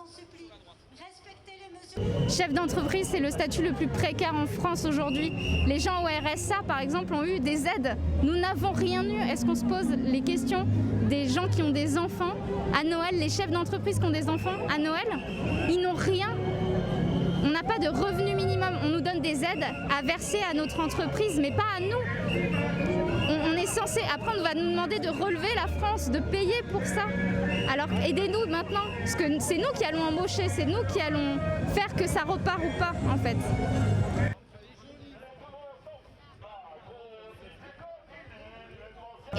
supplie, respectez les mesures. Chef d'entreprise, c'est le statut le plus précaire en France aujourd'hui. Les gens au RSA, par exemple, ont eu des aides. Nous n'avons rien eu. Est-ce qu'on se pose les questions des gens qui ont des enfants à Noël, les chefs d'entreprise qui ont des enfants à Noël? Ils n'ont rien. On n'a pas de revenu minimum. On nous donne des aides à verser à notre entreprise, mais pas à nous. On est censé, après on va nous demander de relever la France, de payer pour ça. Alors aidez-nous maintenant, parce que c'est nous qui allons embaucher, c'est nous qui allons faire que ça repart ou pas en fait.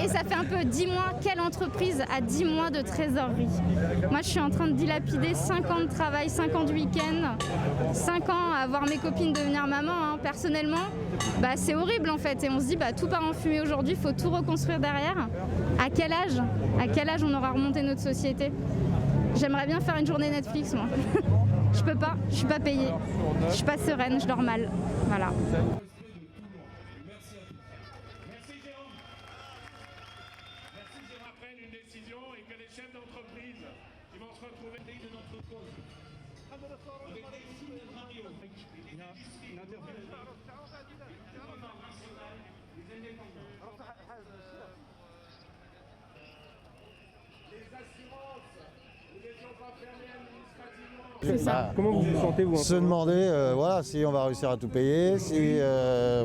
Et ça fait un peu 10 mois, quelle entreprise a 10 mois de trésorerie? Moi je suis en train de dilapider 5 ans de travail, 5 ans de week-end, 5 ans à voir mes copines devenir maman. Personnellement, c'est horrible en fait. Et on se dit tout part en fumée aujourd'hui, il faut tout reconstruire derrière. À quel âge on aura remonté notre société? J'aimerais bien faire une journée Netflix moi. Je peux pas, je suis pas payée, je suis pas sereine, je dors mal. Voilà. Une décision et que les chefs d'entreprise qui vont se retrouver de notre cause. Les assurances, nous n'étions pas fermés administrativement. C'est ça. Comment vous vous sentez, vous? Se demander voilà, si on va réussir à tout payer, si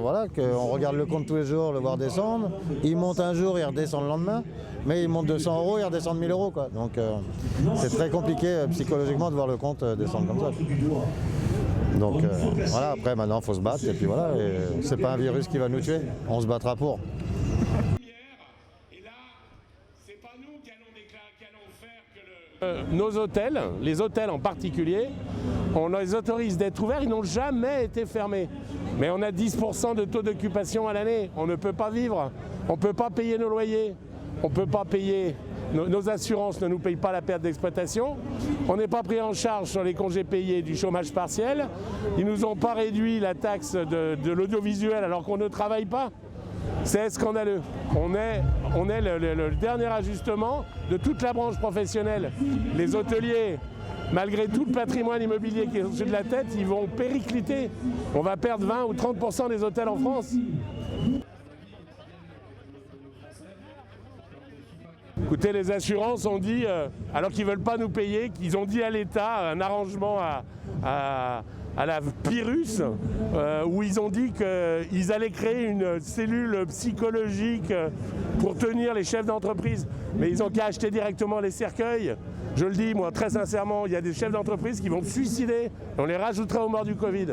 voilà, qu'on regarde le compte tous les jours, le voir descendre. Il monte un jour, il redescend le lendemain, mais il monte 200 €, il redescend de 1000 €. Quoi. Donc c'est très compliqué psychologiquement de voir le compte descendre comme ça. Donc voilà, après maintenant il faut se battre et puis voilà, c'est pas un virus qui va nous tuer, on se battra pour. Nos hôtels, les hôtels en particulier, on les autorise d'être ouverts, ils n'ont jamais été fermés. Mais on a 10% de taux d'occupation à l'année, on ne peut pas vivre, on ne peut pas payer nos loyers, on ne peut pas payer, nos assurances ne nous payent pas la perte d'exploitation, on n'est pas pris en charge sur les congés payés du chômage partiel, ils ne nous ont pas réduit la taxe de l'audiovisuel alors qu'on ne travaille pas. C'est scandaleux. On est le dernier ajustement de toute la branche professionnelle. Les hôteliers, malgré tout le patrimoine immobilier qui est au-dessus de la tête, ils vont péricliter. On va perdre 20 ou 30% des hôtels en France. Écoutez, les assurances ont dit, alors qu'ils ne veulent pas nous payer, qu'ils ont dit à l'État un arrangement à la Pyrrhus, où ils ont dit qu'ils allaient créer une cellule psychologique pour tenir les chefs d'entreprise. Mais ils n'ont qu'à acheter directement les cercueils. Je le dis, moi, très sincèrement, il y a des chefs d'entreprise qui vont se suicider. On les rajoutera aux morts du Covid.